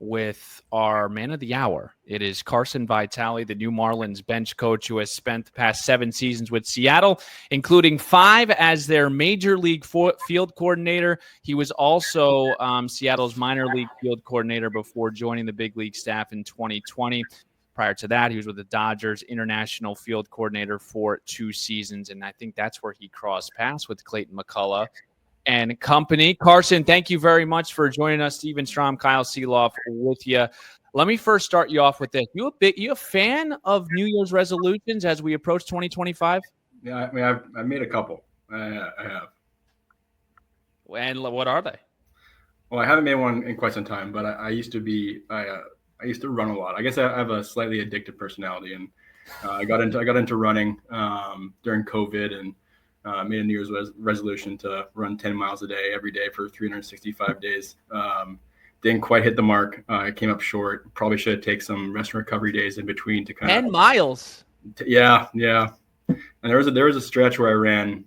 with our man of the hour. It is Carson Vitale, the new Marlins bench coach who has spent the past 7 seasons with Seattle, including 5 as their major league field coordinator. He was also Seattle's minor league field coordinator before joining the big league staff in 2020. Prior to that, he was with the Dodgers international field coordinator for 2 seasons, and I think that's where he crossed paths with Clayton McCullough and company. Carson, thank you very much for joining us. Steven Strom, Kyle Seeloff with you. Let me first start you off with this. You a fan of New Year's resolutions as we approach 2025? Yeah, I mean, I've made a couple. I have. And what are they? Well, I haven't made one in quite some time, but I used to run a lot. I guess I have a slightly addictive personality, and I got into running during COVID, and made a New Year's resolution to run 10 miles a day every day for 365 days. Didn't quite hit the mark. I came up short. Probably should take some rest and recovery days in between to kind of 10 miles. Yeah. And there was a stretch where I ran,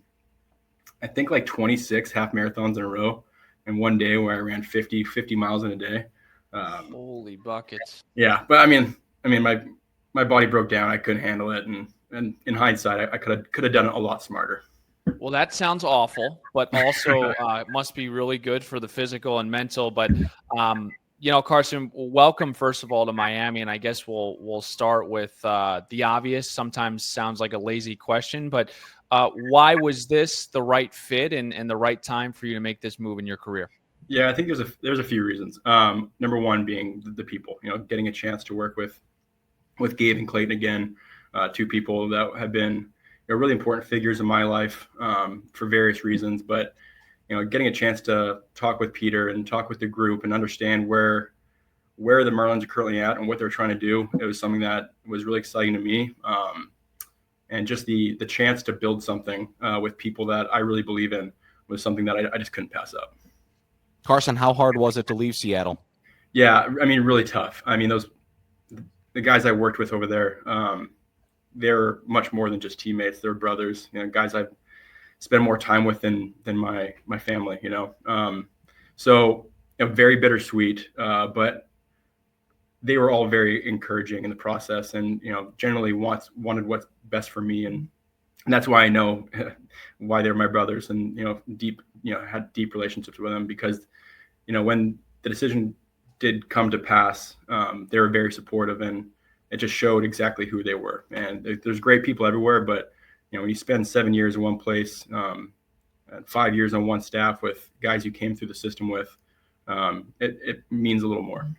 I think like 26 half marathons in a row, and one day where I ran 50 miles in a day. Holy buckets. Yeah, but I mean, my body broke down. I couldn't handle it, and in hindsight, I could have done it a lot smarter. Well, that sounds awful, but also it must be really good for the physical and mental. But Carson, welcome first of all to Miami, and I guess we'll start with the obvious. Sometimes sounds like a lazy question, but why was this the right fit and the right time for you to make this move in your career? Yeah, I think there's a few reasons. Number one being the people. Getting a chance to work with Gabe and Clayton again, 2 people that have been really important figures in my life for various reasons. But getting a chance to talk with Peter and talk with the group and understand where the Marlins are currently at and what they're trying to do, it was something that was really exciting to me. And just the chance to build something with people that I really believe in was something that I just couldn't pass up. Carson, how hard was it to leave Seattle? Yeah, I mean, really tough. I mean, the guys I worked with over there, they're much more than just teammates. They're brothers, guys I've spent more time with than my family, So very bittersweet, but they were all very encouraging in the process, and generally wanted what's best for me, and that's why I know why they're my brothers, and had deep relationships with them, because when the decision did come to pass, they were very supportive, and it just showed exactly who they were. And there's great people everywhere, but when you spend 7 years in one place, and 5 years on one staff with guys you came through the system with, it means a little more.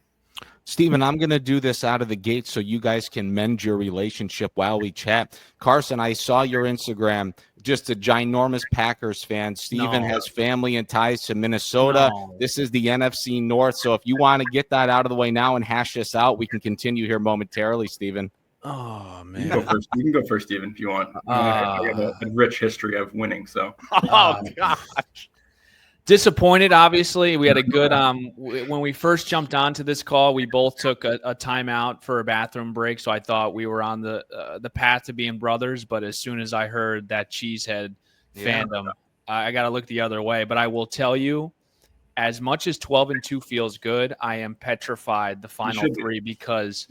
Steven, I'm going to do this out of the gate so you guys can mend your relationship while we chat. Carson, I saw your Instagram, just a ginormous Packers fan. Steven has family and ties to Minnesota. This is the NFC North. So if you want to get that out of the way now and hash this out, we can continue here momentarily, Steven. Oh, man. You can go first, Steven, if you want. I have a rich history of winning. So. Oh, gosh. Disappointed, obviously. We had a good when we first jumped onto this call, we both took a timeout for a bathroom break, so I thought we were on the path to being brothers. But as soon as I heard that cheesehead fandom, I got to look the other way. But I will tell you, as much as 12-2 feels good, I am petrified the final 3 because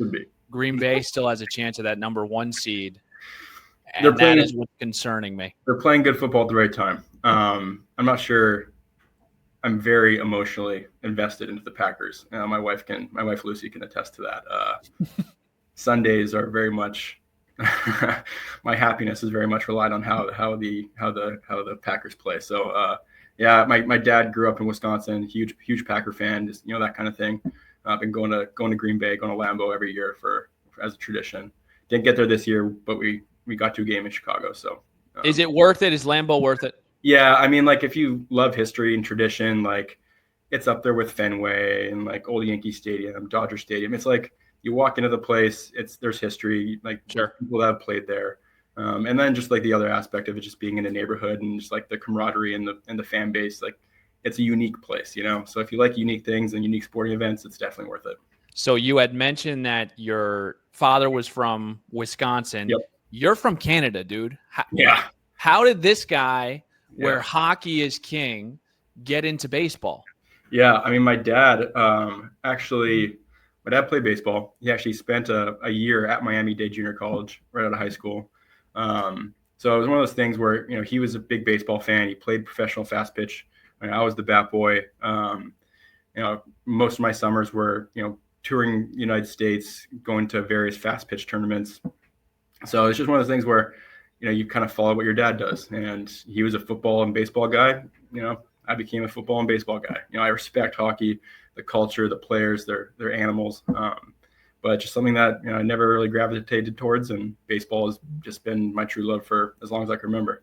Green Bay still has a chance of that number 1 seed, and that is what's concerning me. They're playing good football at the right time. I'm not sure. I'm very emotionally invested into the Packers. My wife Lucy can attest to that. Sundays are very much my happiness is very much relied on how the Packers play. So my dad grew up in Wisconsin, huge Packer fan, just that kind of thing. I've been going to Green Bay, going to Lambeau every year for as a tradition. Didn't get there this year, but we got to a game in Chicago. So is it worth it? Is Lambeau worth it? Yeah, I mean, like, if you love history and tradition, like, it's up there with Fenway and like old Yankee Stadium, Dodger Stadium. It's like you walk into the place, there's history, like people that have played there, and then just like the other aspect of it, just being in a neighborhood and just like the camaraderie and the fan base, like it's a unique place, So if you like unique things and unique sporting events, it's definitely worth it. So you had mentioned that your father was from Wisconsin. Yep. You're from Canada, dude. How did this guy, where hockey is king, get into baseball? Yeah, I mean, my dad actually, my dad played baseball. He actually spent a year at Miami-Dade Junior College right out of high school. So it was one of those things where, he was a big baseball fan. He played professional fast pitch. I was the bat boy. Most of my summers were, touring the United States, going to various fast pitch tournaments. So it's just one of those things where, you kind of follow what your dad does. And he was a football and baseball guy. I became a football and baseball guy. I respect hockey, the culture, the players, their animals. But just something that I never really gravitated towards, and baseball has just been my true love for as long as I can remember.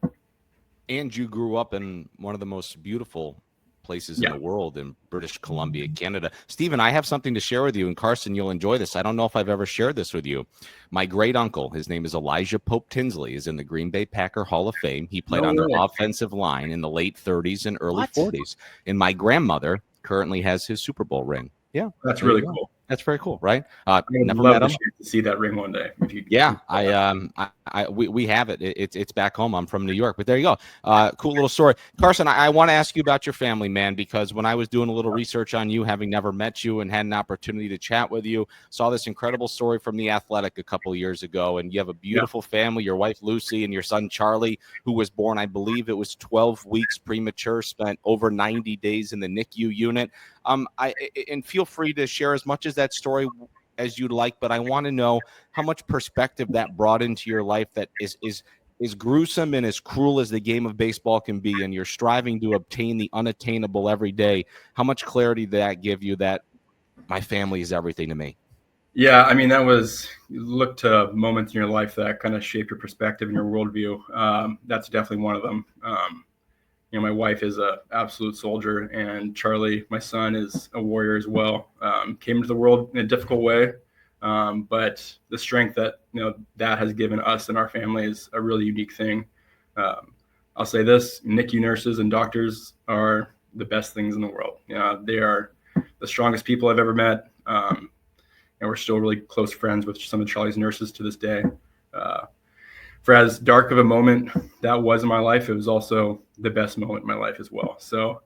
And you grew up in one of the most beautiful places in the world, in British Columbia, Canada. Stephen, I have something to share with you, and Carson, you'll enjoy this. I don't know if I've ever shared this with you. My great uncle, his name is Elijah Pope Tinsley, is in the Green Bay Packer Hall of Fame. He played on their offensive line in the late 30s and early 40s. And my grandmother currently has his Super Bowl ring. Yeah, that's really cool. That's very cool, right? Never met him. To see that ring one day. We have it. It's back home. I'm from New York, but there you go. Cool little story. Carson, I want to ask you about your family, man, because when I was doing a little research on you, having never met you and had an opportunity to chat with you, saw this incredible story from The Athletic a couple of years ago, and you have a beautiful family, your wife Lucy and your son Charlie, who was born, I believe it was 12 weeks premature, spent over 90 days in the NICU unit. And feel free to share as much as that story as you'd like, but I want to know how much perspective that brought into your life that is gruesome and as cruel as the game of baseball can be, and you're striving to obtain the unattainable every day. How much clarity did that give you that my family is everything to me? Yeah, you look to moments in your life that kind of shape your perspective and your worldview. That's definitely one of them. My wife is an absolute soldier, and Charlie, my son, is a warrior as well. Came into the world in a difficult way, but the strength that that has given us and our family is a really unique thing. I'll say this: NICU nurses and doctors are the best things in the world. They are the strongest people I've ever met, and we're still really close friends with some of Charlie's nurses to this day. For as dark of a moment that was in my life, it was also the best moment in my life as well. So,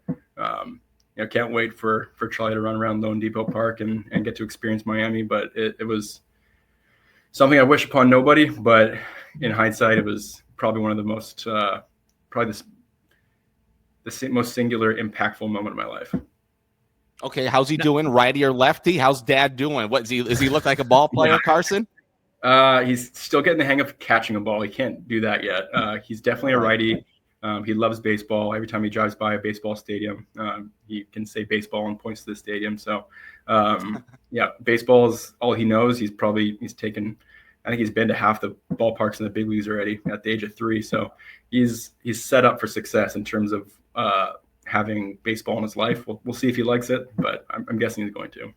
can't wait for Charlie to run around Lone Depot Park and get to experience Miami. But it was something I wish upon nobody. But in hindsight, it was probably one of the most, the most singular, impactful moment of my life. Okay, how's he doing? Righty or lefty? How's Dad doing? Does he look like a ball player, Carson? He's still getting the hang of catching a ball. He can't do that yet. He's definitely a righty. He loves baseball. Every time he drives by a baseball stadium, he can say baseball and points to the stadium. So, baseball is all he knows. He's taken, I think he's been to half the ballparks in the big leagues already at the age of 3. So he's set up for success in terms of having baseball in his life. We'll see if he likes it, but I'm guessing he's going to.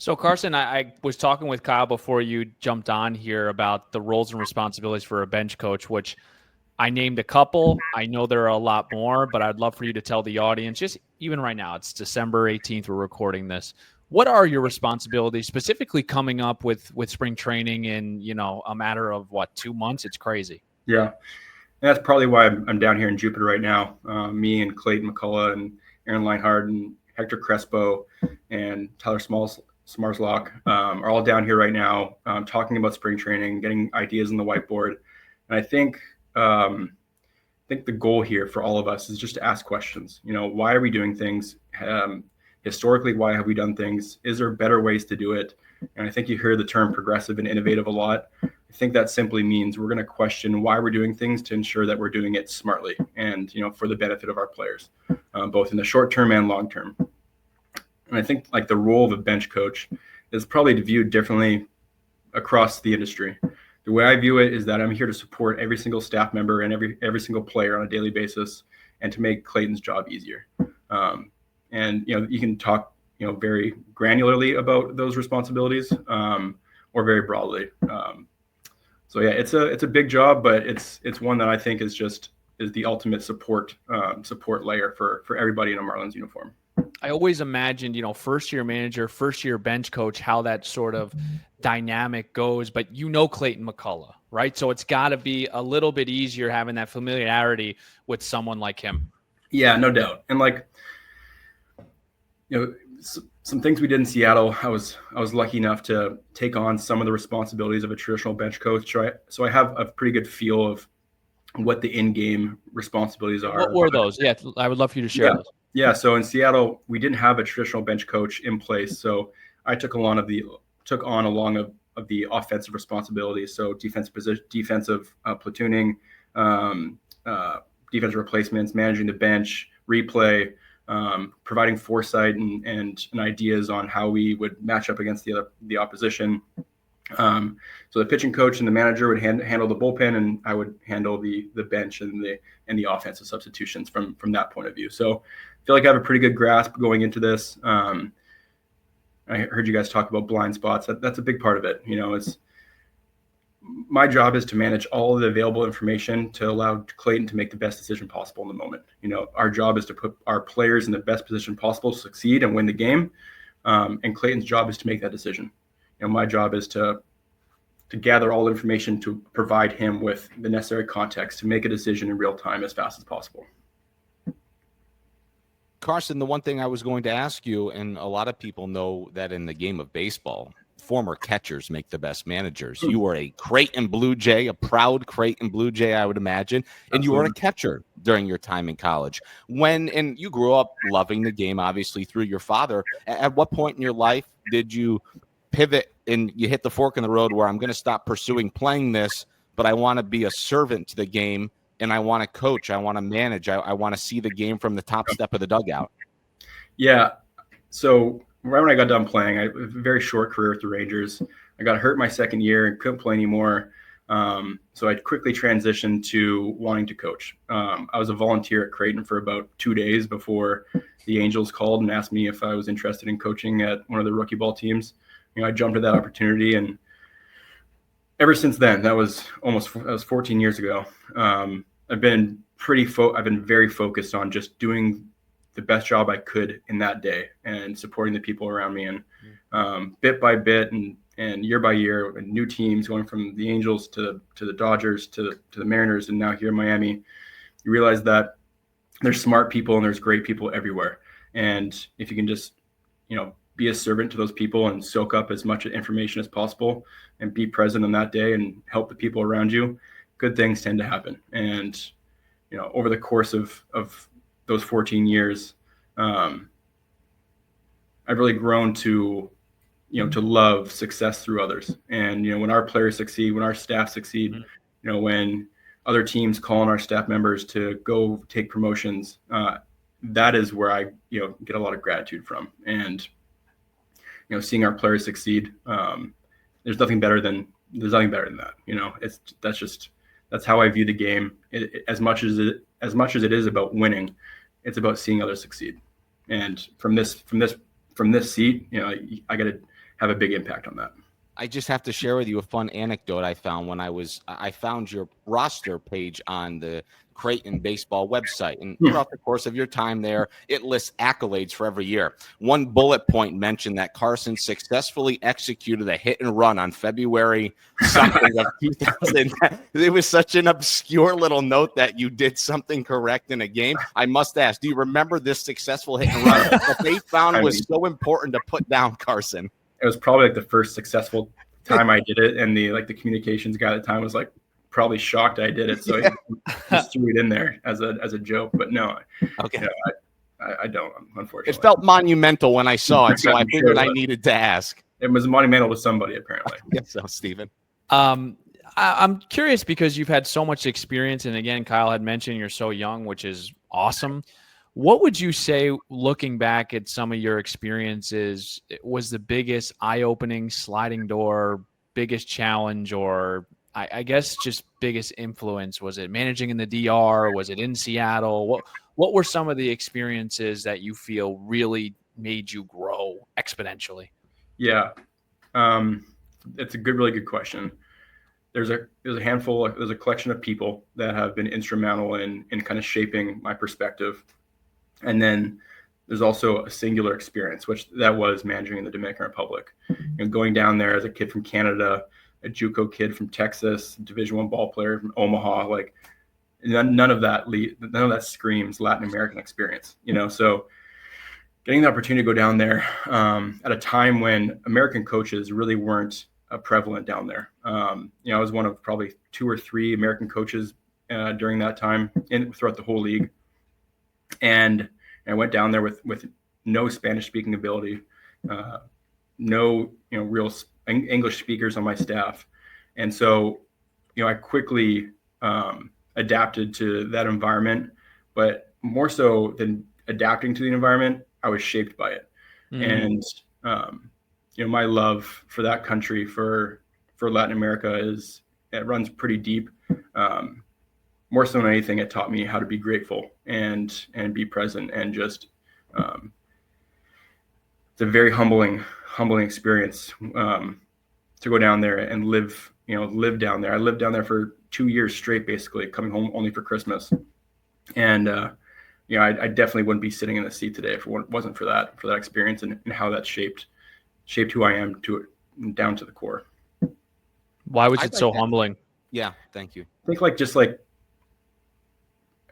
So, Carson, I was talking with Kyle before you jumped on here about the roles and responsibilities for a bench coach, which I named a couple. I know there are a lot more, but I'd love for you to tell the audience, just even right now, it's December 18th, we're recording this. What are your responsibilities specifically coming up with spring training in, a matter of 2 months? It's crazy. Yeah. And that's probably why I'm down here in Jupiter right now. Me and Clayton McCullough and Aaron Leinhardt and Hector Crespo and Tyler Smarslock are all down here right now talking about spring training, getting ideas on the whiteboard. And I think the goal here for all of us is just to ask questions. Why are we doing things? Historically, why have we done things? Is there better ways to do it? And I think you hear the term progressive and innovative a lot. I think that simply means we're going to question why we're doing things to ensure that we're doing it smartly and, for the benefit of our players, both in the short term and long term. And I think the role of a bench coach is probably viewed differently across the industry. The way I view it is that I'm here to support every single staff member and every single player on a daily basis, and to make Clayton's job easier. And you can talk very granularly about those responsibilities, or very broadly. So yeah, it's a big job, but it's one that I think is the ultimate support layer for everybody in a Marlins uniform. I always imagined, first-year manager, first-year bench coach, how that sort of dynamic goes. But Clayton McCullough, right? So it's got to be a little bit easier having that familiarity with someone like him. Yeah, no doubt. And some things we did in Seattle. I was lucky enough to take on some of the responsibilities of a traditional bench coach. So I have a pretty good feel of what the in-game responsibilities are. What were those? Yeah, I would love for you to share those. Yeah. So in Seattle, we didn't have a traditional bench coach in place. So I took on a lot of the offensive responsibilities. So defensive platooning, defensive replacements, managing the bench, replay, providing foresight and ideas on how we would match up against the opposition. So the pitching coach and the manager would handle the bullpen, and I would handle the bench and the offensive substitutions from that point of view. So I feel like I have a pretty good grasp going into this. I heard you guys talk about blind spots. That's a big part of it. It's my job is to manage all of the available information to allow Clayton to make the best decision possible in the moment. Our job is to put our players in the best position possible to succeed and win the game. And Clayton's job is to make that decision. My job is to gather all the information to provide him with the necessary context to make a decision in real time as fast as possible. Carson, the one thing I was going to ask you, and a lot of people know that in the game of baseball, former catchers make the best managers. You were a Creighton Blue Jay, a proud Creighton Blue Jay, I would imagine, and you were a catcher during your time in college. And you grew up loving the game, obviously, through your father. At what point in your life did you pivot and you hit the fork in the road where I'm going to stop pursuing playing this, but I want to be a servant to the game, and I want to coach, I want to manage, I want to see the game from the top step of the dugout? Yeah. So right when I got done playing, I had a very short career with the Rangers. I got hurt my second year and couldn't play anymore. So I quickly transitioned to wanting to coach. I was a volunteer at Creighton for about 2 days before the Angels called and asked me if I was interested in coaching at one of the rookie ball teams. I jumped at that opportunity, and ever since then, that was 14 years ago. I've been very focused on just doing the best job I could in that day and supporting the people around me. And bit by bit and year by year, and new teams going from the Angels to the Dodgers to the Mariners, and now here in Miami, you realize that there's smart people and there's great people everywhere. And if you can just, be a servant to those people and soak up as much information as possible and be present on that day and help the people around you, good things tend to happen. And, over the course of those 14 years, I've really grown to love success through others. And, when our players succeed, when our staff succeed, when other teams call on our staff members to go take promotions, that is where I, get a lot of gratitude from. And, seeing our players succeed, there's nothing better than that. That's how I view the game. As much as it is about winning, it's about seeing others succeed. And from this seat, I got to have a big impact on that. I just have to share with you a fun anecdote I found when I found your roster page on the Creighton baseball website. And throughout the course of your time there, it lists accolades for every year. One bullet point mentioned that Carson successfully executed a hit and run on February something of 2000. It was such an obscure little note that you did something correct in a game. I must ask, do you remember this successful hit and run that they found was so important to put down, Carson? It was probably the first successful time I did it, and the communications guy at the time was probably shocked I did it, so he just threw it in there as a joke. But no, okay, I don't, unfortunately. It felt monumental when I saw it, so I figured I needed to ask. It was monumental to somebody, apparently. Yes, so Stephen. I'm curious because you've had so much experience, and again, Kyle had mentioned you're so young, which is awesome. What would you say, looking back at some of your experiences, was the biggest eye-opening sliding door, biggest challenge, or I guess just biggest influence? Was it managing in the DR? Was it in Seattle? What were some of the experiences that you feel really made you grow exponentially? Yeah, it's a really good question. There's a collection of people that have been instrumental in kind of shaping my perspective. And then there's also a singular experience, which that was managing in the Dominican Republic. Going down there as a kid from Canada, a JUCO kid from Texas, Division I ball player from Omaha, none of that screams Latin American experience, So getting the opportunity to go down there at a time when American coaches really weren't prevalent down there. I was one of probably 2 or 3 American coaches during that time throughout the whole league. And I went down there with no Spanish speaking ability, no real English speakers on my staff, and so I quickly adapted to that environment. But more so than adapting to the environment, I was shaped by it. And my love for that country, for Latin America, it runs pretty deep. More so than anything, it taught me how to be grateful and be present, and just it's a very humbling experience to go down there and live down there. I lived down there for 2 years straight, basically coming home only for Christmas. And I definitely wouldn't be sitting in the seat today if it wasn't for that experience and how that shaped who I am down to the core. Why was it so humbling? Yeah, thank you. I think I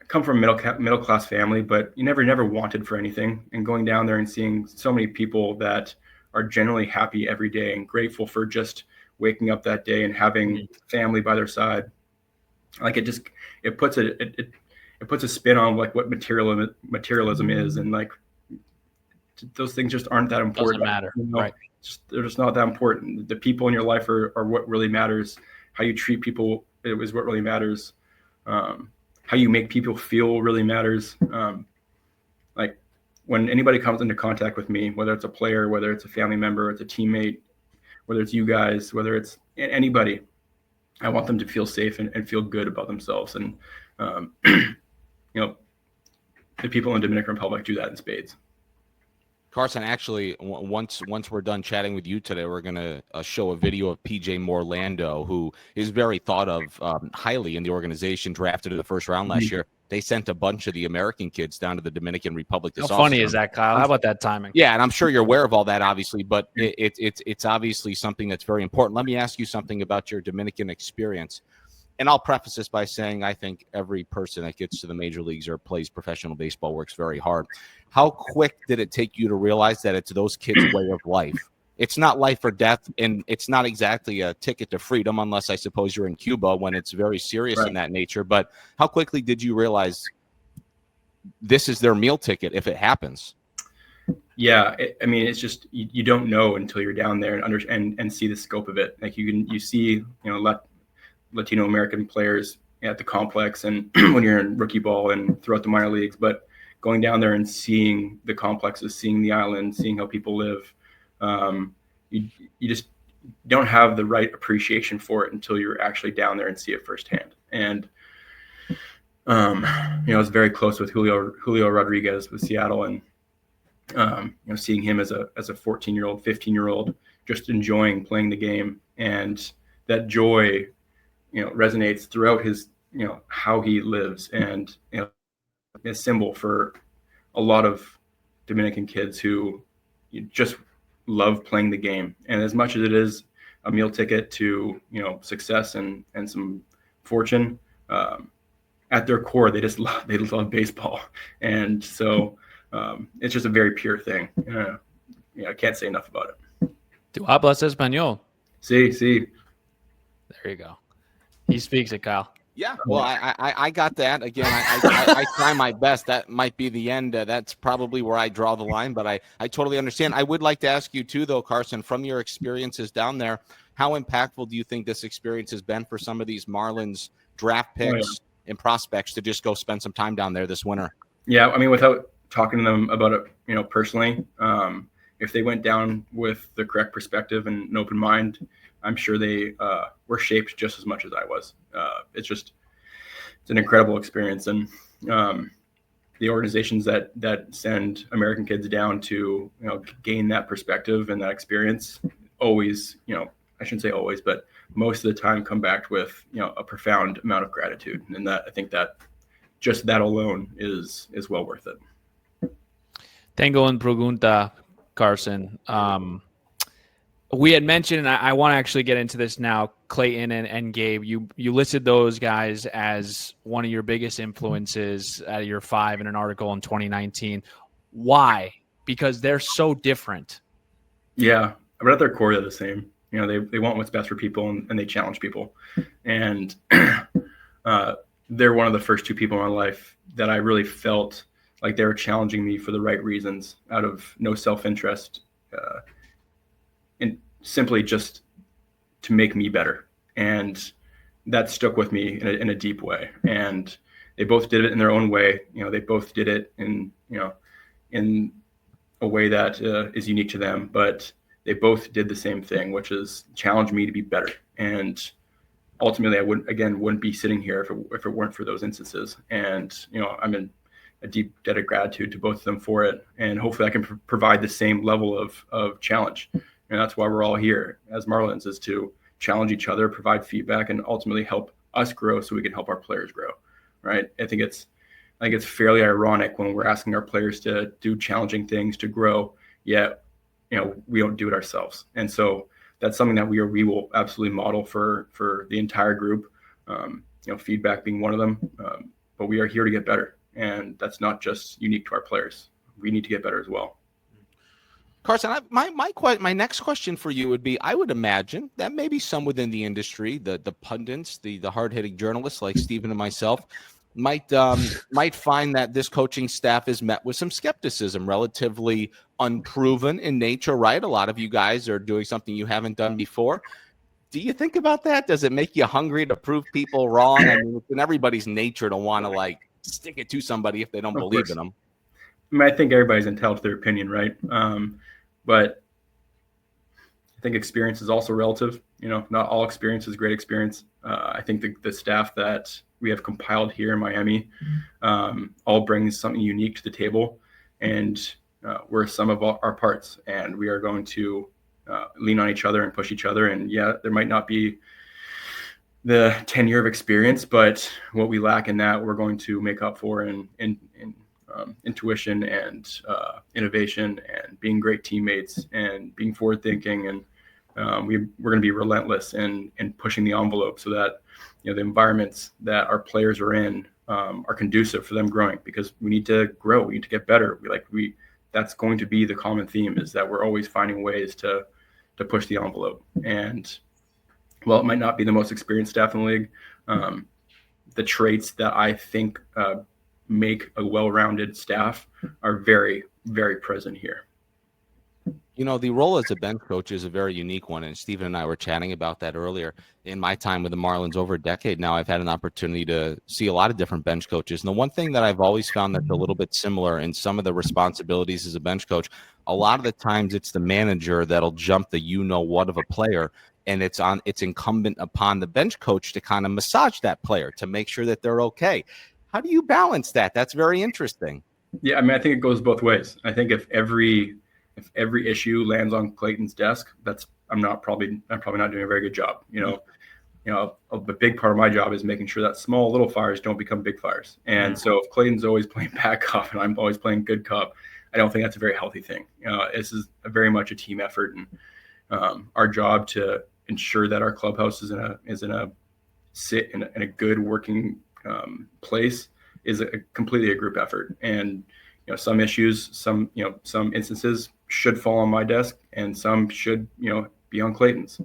come from a middle class family, but you never wanted for anything. And going down there and seeing so many people that are generally happy every day and grateful for just waking up that day and having family by their side, like it puts a spin on like what materialism is, and like those things just aren't that important. Doesn't matter, right? They're just not that important. The people in your life are what really matters. How you treat people is what really matters. How you make people feel really matters. Like when anybody comes into contact with me, whether it's a player, whether it's a family member, it's a teammate, whether it's you guys, whether it's anybody, I want them to feel safe and feel good about themselves. And the people in the Dominican Republic do that in spades. Carson, actually, once we're done chatting with you today, we're going to show a video of PJ Morlando, who is very thought of highly in the organization, drafted in the first round last year. They sent a bunch of the American kids down to the Dominican Republic this How funny is that, Kyle? How about that timing? Yeah, and I'm sure you're aware of all that, obviously, but it's obviously something that's very important. Let me ask you something about your Dominican experience. And I'll preface this by saying I think every person that gets to the major leagues or plays professional baseball works very hard. How quick did it take you to realize that it's those kids' way of life? It's not life or death, and it's not exactly a ticket to freedom, unless I suppose you're in Cuba when it's very serious in that nature. But how quickly did you realize this is their meal ticket if it happens? Yeah, it's just you don't know until you're down there and see the scope of it. Like you see Latino American players at the complex and when you're in rookie ball and throughout the minor leagues, but going down there and seeing the complexes, seeing the island, seeing how people live, you just don't have the right appreciation for it until you're actually down there and see it firsthand. And I was very close with Julio Rodriguez with Seattle, and seeing him as a 14-year-old, 15-year-old, just enjoying playing the game, and that joy resonates throughout his, how he lives, and, a symbol for a lot of Dominican kids who just love playing the game. And as much as it is a meal ticket to, success and some fortune, at their core, they love baseball. And so it's just a very pure thing. I can't say enough about it. ¿Tú hablas español? Sí. There you go. He speaks it, Kyle. Yeah, well, I got that. Again, I try my best. That might be the end. That's probably where I draw the line, but I totally understand. I would like to ask you, too, though, Carson, from your experiences down there, how impactful do you think this experience has been for some of these Marlins draft picks and prospects to just go spend some time down there this winter? Yeah, without talking to them about it, personally, if they went down with the correct perspective and an open mind, I'm sure they were shaped just as much as I was. It's an incredible experience. And the organizations that send American kids down to, gain that perspective and that experience always, I shouldn't say always, but most of the time come back with, a profound amount of gratitude. And that, I think that just that alone is well worth it. Tengo una pregunta, Carson. We had mentioned, and I want to actually get into this now, Clayton and Gabe, you listed those guys as one of your biggest influences out of your 5 in an article in 2019. Why because they're so different. Yeah, but at their core, they're the same. They want what's best for people, and they challenge people. And they're one of the first two people in my life that I really felt like they were challenging me for the right reasons, out of no self-interest, and simply just to make me better. And that stuck with me in a deep way. And they both did it in their own way. They both did it in a way that is unique to them, but they both did the same thing, which is challenge me to be better. And ultimately, I wouldn't be sitting here if it weren't for those instances. And I'm in a deep debt of gratitude to both of them for it. And hopefully, I can provide the same level of challenge. And that's why we're all here as Marlins, is to challenge each other, provide feedback, and ultimately help us grow so we can help our players grow. Right? I think it's fairly ironic when we're asking our players to do challenging things to grow, yet we don't do it ourselves. And so that's something that we will absolutely model for the entire group. Feedback being one of them, but we are here to get better, and that's not just unique to our players. We need to get better as well. Carson, my next question for you would be: I would imagine that maybe some within the industry, the pundits, the hard-hitting journalists like Stephen and myself, might find that this coaching staff is met with some skepticism, relatively unproven in nature, right? A lot of you guys are doing something you haven't done before. Do you think about that? Does it make you hungry to prove people wrong? I mean, it's in everybody's nature to want to stick it to somebody if they don't believe in them. I think everybody's entitled to their opinion, right? But I think experience is also relative. Not all experience is great experience. I think the staff that we have compiled here in Miami all brings something unique to the table, and we're a sum of our parts, and we are going to lean on each other and push each other. And yeah, there might not be the 10-year of experience, but what we lack in that, we're going to make up for in intuition and innovation and being great teammates and being forward thinking. And we're going to be relentless in pushing the envelope so that the environments that our players are in are conducive for them growing, because we need to grow. We need to get better. That's going to be the common theme, is that we're always finding ways to push the envelope. And while it might not be the most experienced staff in the league, the traits that I think make a well-rounded staff are very, very present here. The role as a bench coach is a very unique one, and Stephen and I were chatting about that earlier. In my time with the Marlins over a decade now, I've had an opportunity to see a lot of different bench coaches. And the one thing that I've always found that's a little bit similar in some of the responsibilities as a bench coach, a lot of the times it's the manager that'll jump the what of a player, and it's incumbent upon the bench coach to kind of massage that player to make sure that they're okay. How do you balance that? That's very interesting. Yeah, I think it goes both ways. I think if every issue lands on Clayton's desk, I'm probably not doing a very good job. A big part of my job is making sure that small little fires don't become big fires. And so if Clayton's always playing bad cop and I'm always playing good cop, I don't think that's a very healthy thing. This is very much a team effort, and our job to ensure that our clubhouse is in a good working place is completely a group effort. And some issues, some instances should fall on my desk, and some should be on Clayton's.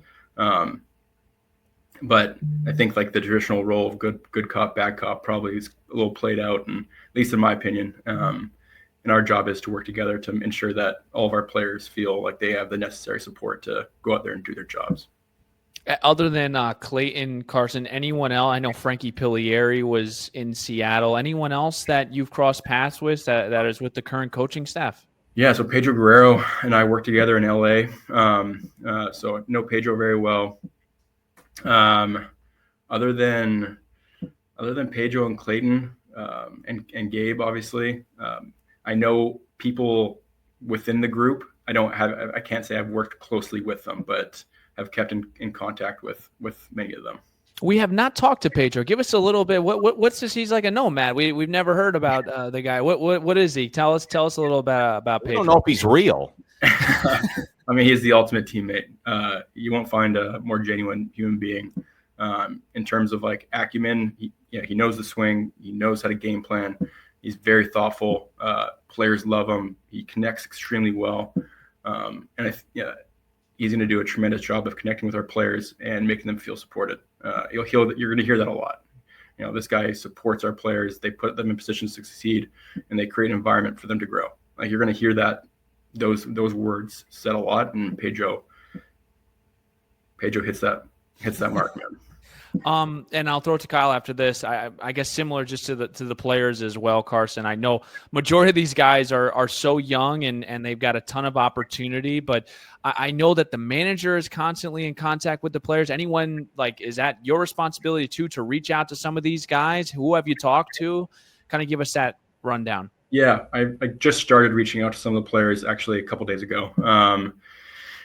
But I think the traditional role of good cop, bad cop probably is a little played out, and at least in my opinion. And our job is to work together to ensure that all of our players feel like they have the necessary support to go out there and do their jobs. Other than Clayton, Carson, anyone else? I know Frankie Pilieri was in Seattle. Anyone else that you've crossed paths with that is with the current coaching staff? Yeah, so Pedro Guerrero and I worked together in LA. So I know Pedro very well. Other than Pedro and Clayton and Gabe, obviously, I know people within the group. I can't say I've worked closely with them, but have kept in contact with many of them. We have not talked to Pedro. Give us a little bit. What's this? He's like a nomad. We've never heard about the guy. What is he? Tell us a little bit about Pedro. I don't know if he's real. He's the ultimate teammate. You won't find a more genuine human being. In terms of acumen, he knows the swing. He knows how to game plan. He's very thoughtful, Players love him. He connects extremely well. He's going to do a tremendous job of connecting with our players and making them feel supported. You're going to hear that a lot. This guy supports our players. They put them in positions to succeed, and they create an environment for them to grow. Like, you're going to hear those words said a lot, and Pedro hits that mark, man. And I'll throw it to Kyle after this. I guess similar just to the players as well, Carson. I know majority of these guys are so young and they've got a ton of opportunity, but I know that the manager is constantly in contact with the players. Anyone, is that your responsibility too, to reach out to some of these guys? Who have you talked to? Kind of give us that rundown. Yeah, I just started reaching out to some of the players actually a couple days ago.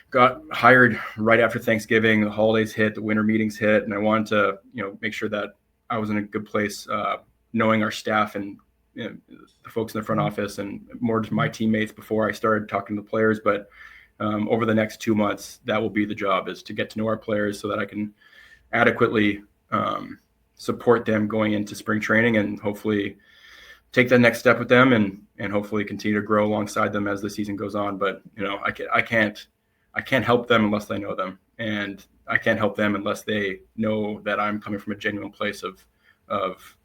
Got hired right after Thanksgiving. The holidays hit, the winter meetings hit, and I wanted to, make sure that I was in a good place, knowing our staff and the folks in the front office, and more to my teammates before I started talking to the players. But over the next 2 months, that will be the job, is to get to know our players so that I can adequately support them going into spring training, and hopefully take that next step with them, and hopefully continue to grow alongside them as the season goes on. But I can't help them unless I know them, and I can't help them unless they know that I'm coming from a genuine place of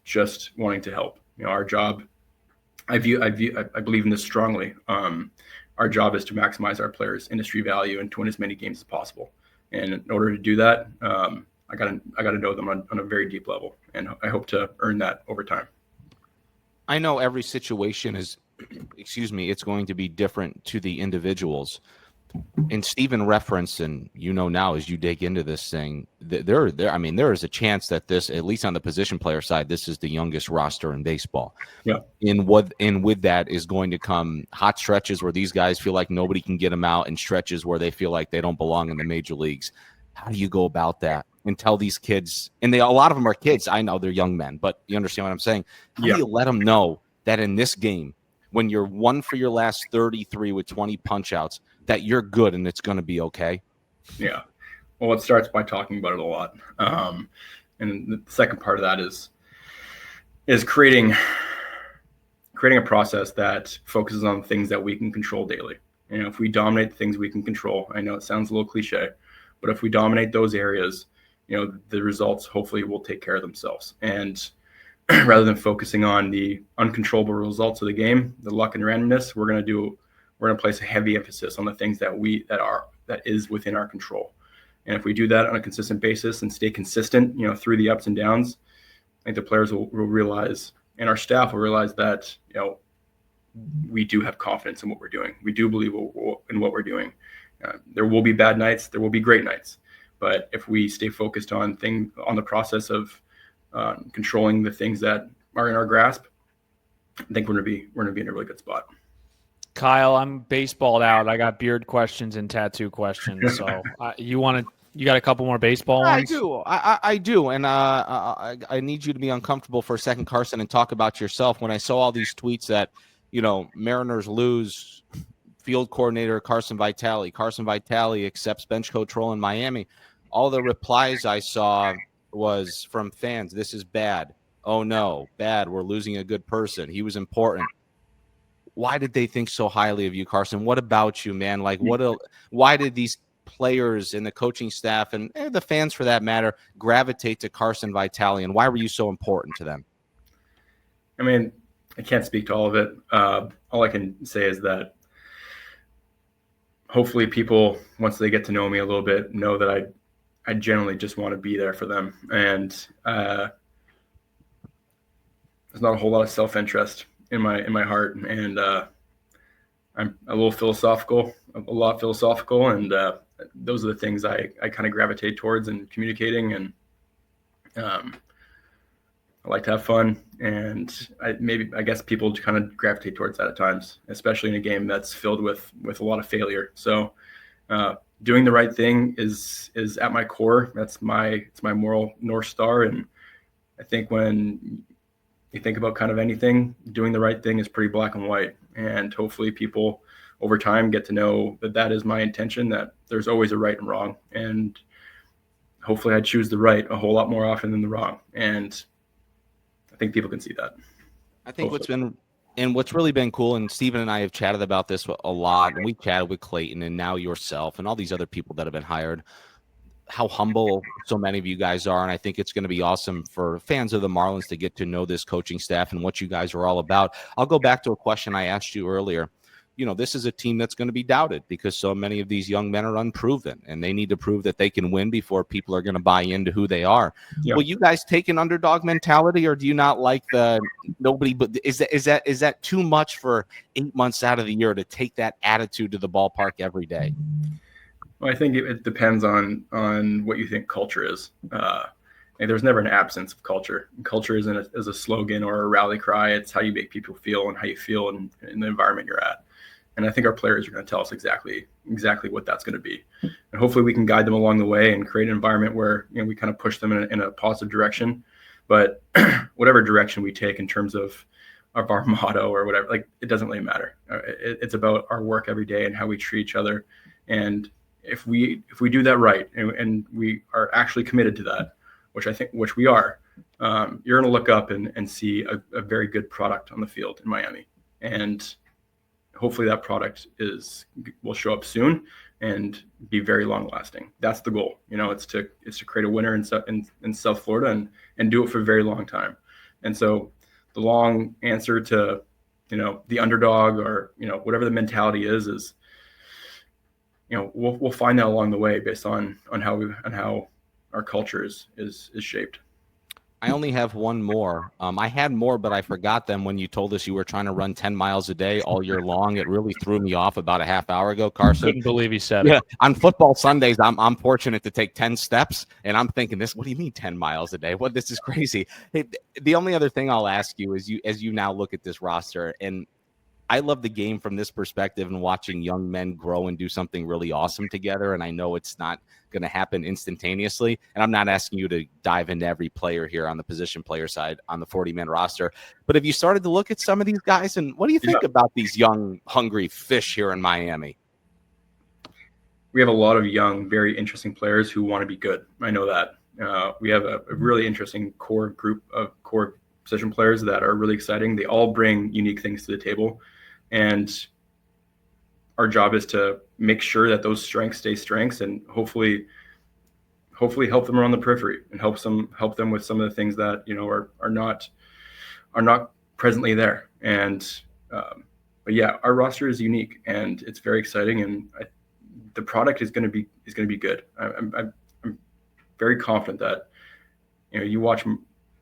just wanting to help. Our job, I believe in this strongly. Our job is to maximize our players' industry value and to win as many games as possible. And in order to do that, I gotta know them on a very deep level, and I hope to earn that over time. I know every situation is, it's going to be different to the individuals. And Steven referenced, and now as you dig into this thing, there is a chance that this, at least on the position player side, this is the youngest roster in baseball. Yeah. And with that is going to come hot stretches where these guys feel like nobody can get them out, and stretches where they feel like they don't belong in the major leagues. How do you go about that and tell these kids? And a lot of them are kids. I know they're young men, but you understand what I'm saying? How do you let them know that in this game, when you're 1 for your last 33 with 20 punch outs, that you're good and it's going to be okay? Yeah. Well, it starts by talking about it a lot. And the second part of that is creating a process that focuses on things that we can control daily. If we dominate the things we can control, I know it sounds a little cliche, but if we dominate those areas, the results hopefully will take care of themselves. And rather than focusing on the uncontrollable results of the game, the luck and randomness, we're going to place a heavy emphasis on the things that is within our control. And if we do that on a consistent basis and stay consistent, through the ups and downs, I think the players will realize, and our staff will realize that, we do have confidence in what we're doing. We do believe in what we're doing. There will be bad nights. There will be great nights. But if we stay focused on the process of controlling the things that are in our grasp, I think we're going to be in a really good spot. Kyle, I'm baseballed out. I got beard questions and tattoo questions. So you got a couple more baseball ones? I do. And I need you to be uncomfortable for a second, Carson, and talk about yourself. When I saw all these tweets that, Mariners lose field coordinator Carson Vitale. Carson Vitale accepts bench coach role in Miami. All the replies I saw was from fans. This is bad. Oh no, bad. We're losing a good person. He was important. Why did they think so highly of you, Carson? What about you, man? Why did these players and the coaching staff and the fans, for that matter, gravitate to Carson Vitale, and why were you so important to them? I mean, I can't speak to all of it. All I can say is that hopefully people, once they get to know me a little bit, know that I generally just want to be there for them. And there's not a whole lot of self-interest in my heart. And I'm a lot philosophical, and those are the things I kind of gravitate towards in communicating. And I like to have fun, and I guess people kind of gravitate towards that at times, especially in a game that's filled with a lot of failure. So doing the right thing is at my core. It's my moral North Star. And I think when you think about kind of anything, doing the right thing is pretty black and white. And hopefully people over time get to know that is my intention, that there's always a right and wrong. And hopefully I choose the right a whole lot more often than the wrong. And I think people can see that. I think what's been And what's really been cool, and Steven and I have chatted about this a lot, and we chatted with Clayton and now yourself and all these other people that have been hired, how humble so many of you guys are. And I think it's going to be awesome for fans of the Marlins to get to know this coaching staff and what you guys are all about. I'll go back to a question I asked you earlier. You know, this is a team that's going to be doubted because so many of these young men are unproven and they need to prove that they can win before people are going to buy into who they are. Yeah. Will you guys take an underdog mentality, or do you not like the nobody? But is that too much for 8 months out of the year to take that attitude to the ballpark every day? Well, I think it depends on what you think culture is. And there's never an absence of culture. Culture isn't as a slogan or a rally cry. It's how you make people feel and how you feel in the environment you're at. And I think our players are going to tell us exactly what that's going to be. And hopefully we can guide them along the way and create an environment where, you know, we kind of push them in a positive direction. But whatever direction we take in terms of our motto or whatever, like, it doesn't really matter. It's about our work every day and how we treat each other. And if we do that right and we are actually committed to that, which we are, you're going to look up and see a very good product on the field in Miami. And hopefully that product will show up soon and be very long lasting. That's the goal. You know, it's to create a winner in South Florida and do it for a very long time. And so the long answer to, you know, the underdog or, you know, whatever the mentality is, you know, we'll find that along the way based on how our culture is shaped. I only have one more. I had more, but I forgot them when you told us you were trying to run 10 miles a day all year long. It really threw me off about a half hour ago, Carson. Couldn't believe he said it. On football Sundays, I'm fortunate to take 10 steps, and I'm thinking what do you mean 10 miles a day? What, this is crazy. Hey, the only other thing I'll ask you is as you now look at this roster, and I love the game from this perspective and watching young men grow and do something really awesome together. And I know it's not going to happen instantaneously. And I'm not asking you to dive into every player here on the position player side on the 40-man roster. But have you started to look at some of these guys? And what do you think about these young, hungry fish here in Miami? We have a lot of young, very interesting players who want to be good. I know that. We have a really interesting core group of core position players that are really exciting. They all bring unique things to the table. And our job is to make sure that those strengths stay strengths and hopefully help them around the periphery and help them with some of the things that, you know, are not presently there. And but yeah, our roster is unique and it's very exciting, and the product is going to be good. I'm very confident that, you know, you watch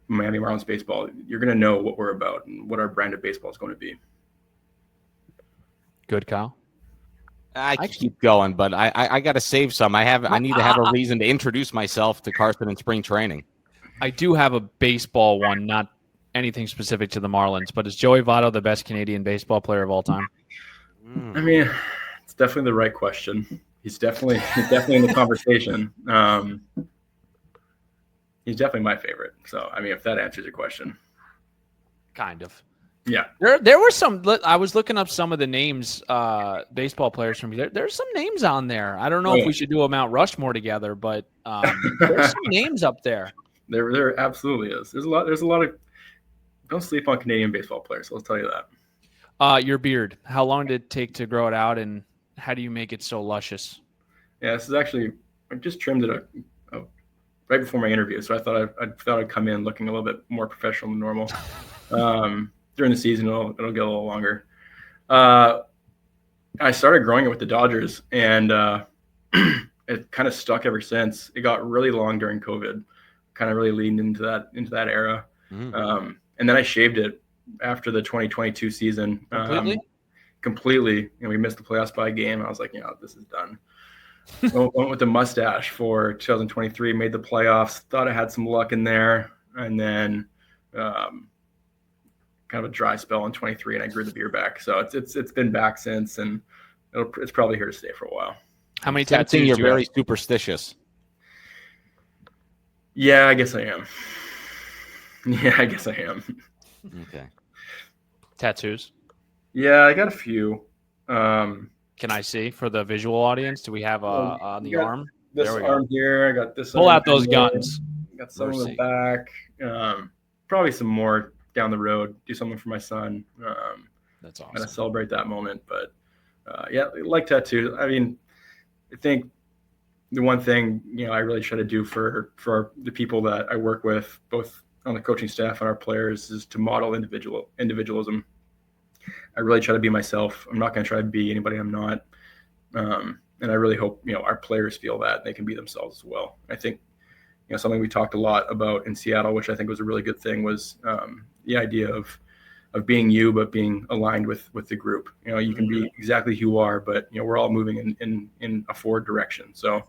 Miami Marlins baseball, you're going to know what we're about and what our brand of baseball is going to be. Good, Kyle. I keep going, but I got to save some. I need to have a reason to introduce myself to Carson in spring training. I do have a baseball one, not anything specific to the Marlins, but is Joey Votto the best Canadian baseball player of all time? I mean, it's definitely the right question. He's definitely in the conversation. He's definitely my favorite. So, I mean, if that answers your question. Kind of. Yeah. There were some. I was looking up some of the names, baseball players from there. There's some names on there. I don't know if we should do a Mount Rushmore together, but there's some names up there. There absolutely is. There's a lot of. Don't sleep on Canadian baseball players. I'll tell you that. Your beard. How long did it take to grow it out, and how do you make it so luscious? Yeah, this is actually. I just trimmed it right before my interview, so I thought I'd come in looking a little bit more professional than normal. During the season, it'll get a little longer. I started growing it with the Dodgers, and it kind of stuck ever since. It got really long during COVID, kind of really leaned into that era. Mm-hmm. And then I shaved it after the 2022 season. Completely. You know, we missed the playoffs by a game. I was like, you know, this is done. Went with the mustache for 2023, made the playoffs, thought I had some luck in there, and then kind of a dry spell in 23, and I grew the beard back. So it's been back since, and it's probably here to stay for a while. How many tattoos? You're very superstitious. Yeah, I guess I am. Okay. Tattoos? Yeah, I got a few. Can I see for the visual audience? Do we have on the arm? This arm here. I got this. Pull out those guns. Got some on the back. Probably some more down the road, do something for my son. That's Kind awesome. of celebrate that moment. But like tattoo. I mean, I think the one thing, I really try to do for the people that I work with, both on the coaching staff and our players, is to model individualism. I really try to be myself. I'm not going to try to be anybody I'm not. And I really hope, our players feel that they can be themselves as well. I think, something we talked a lot about in Seattle, which I think was a really good thing, was the idea of being you, but being aligned with the group. You can be exactly who you are, but we're all moving in a forward direction. So,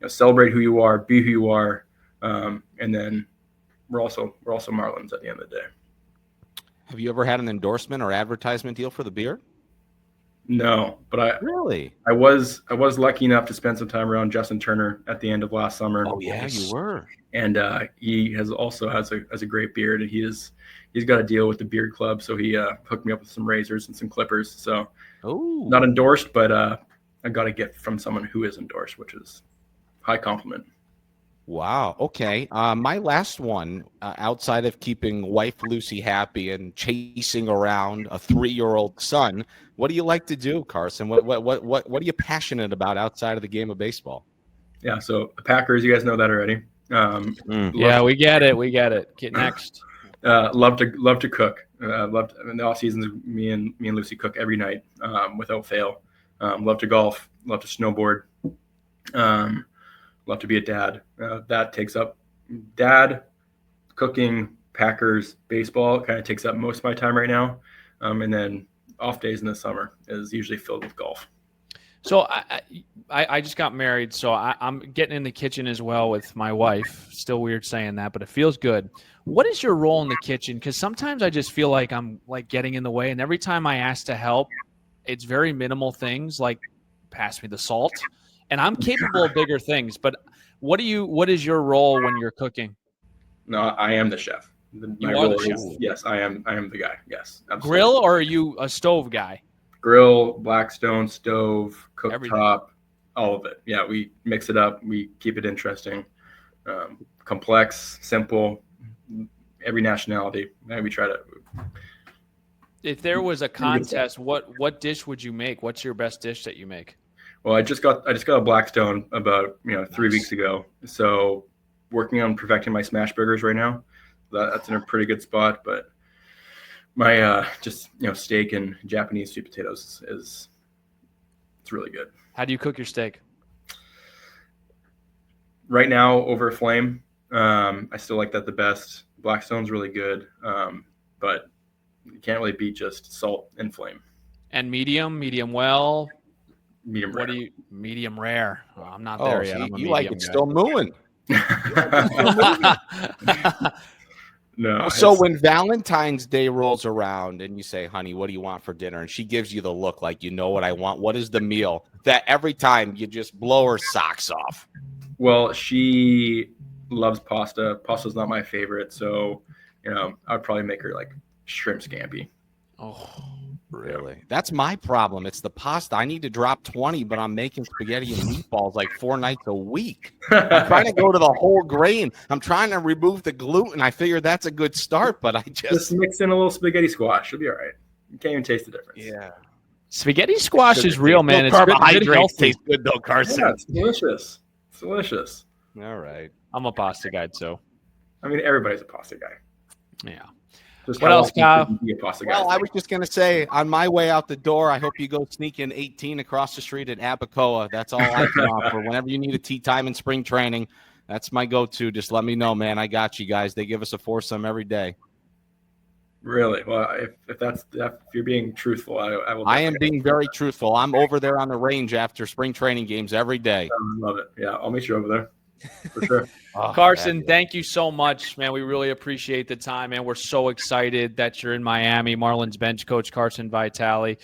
celebrate who you are, be who you are, and then we're also Marlins at the end of the day. Have you ever had an endorsement or advertisement deal for the beer? No, but I was lucky enough to spend some time around Justin Turner at the end of last summer. Oh yeah, you were. And he has a great beard, and he's got a deal with the beard club, so he hooked me up with some razors and some clippers. So not endorsed, but I got a gift from someone who is endorsed, which is high compliment. Wow. Okay. My last one, outside of keeping wife Lucy happy and chasing around a 3-year-old son, what do you like to do, Carson? What are you passionate about outside of the game of baseball? Yeah. So the Packers, you guys know that already. Yeah, we get it. Get next. Love to cook. In the off seasons, me and Lucy cook every night without fail. Love to golf. Love to snowboard. Love to be a dad. That takes up dad, cooking, Packers, baseball kind of takes up most of my time right now. And then off days in the summer is usually filled with golf. So I just got married, so I'm getting in the kitchen as well with my wife. Still weird saying that, but it feels good. What is your role in the kitchen? Because sometimes I just feel like I'm like getting in the way, and every time I ask to help, it's very minimal things like pass me the salt. And I'm capable of bigger things, but what is your role when you're cooking? No, I am the chef. You are the chef. Yes, I am the guy. Yes, absolutely. Grill, or are you a stove guy? Grill, Blackstone, stove, Everything. cooktop, all of it. Yeah, we mix it up. We keep it interesting, complex, simple. Every nationality. And we try to. If there was a contest, what dish would you make? What's your best dish that you make? Well, I just got a Blackstone about 3 weeks ago. So working on perfecting my smash burgers right now. That's in a pretty good spot. But my steak and Japanese sweet potatoes it's really good. How do you cook your steak? Right now, over a flame. I still like that the best. Blackstone's really good, but you can't really beat just salt and flame. And medium well. Medium rare. What do you medium rare? Oh, I'm not there yet. I'm a you like it guy. still mooing. No. So when Valentine's Day rolls around and you say, honey, what do you want for dinner? And she gives you the look like, you know what I want. What is the meal that every time you just blow her socks off? Well, she loves pasta. Pasta's not my favorite. So, I'd probably make her like shrimp scampi. Oh, really? That's my problem. It's the pasta. I need to drop 20, but I'm making spaghetti and meatballs like 4 nights a week. I'm trying to go to the whole grain. I'm trying to remove the gluten. I figure that's a good start, but I just mix in a little spaghetti squash. It'll be all right. You can't even taste the difference. Yeah. Spaghetti squash is real, man. It's carbohydrates taste good though, Carson. Yeah, it's delicious. It's delicious. All right. I'm a pasta guy, so. I mean, everybody's a pasta guy. Yeah. Just what else, Kyle? Well, I was just going to say, on my way out the door, I hope you go sneak in 18 across the street at Abacoa. That's all I can offer. Whenever you need a tea time in spring training, that's my go-to. Just let me know, man. I got you guys. They give us a foursome every day. Really? Well, if you're being truthful, I will. I am being very truthful. I'm over there on the range after spring training games every day. I love it. Yeah, I'll meet you over there. For sure. Carson, thank you so much, man. We really appreciate the time, man. We're so excited that you're in Miami. Marlins bench coach Carson Vitale.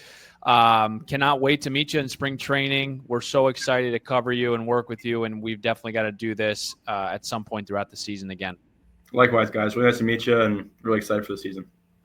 Cannot wait to meet you in spring training. We're so excited to cover you and work with you, and we've definitely got to do this at some point throughout the season again. Likewise, guys. Really nice to meet you, and really excited for the season.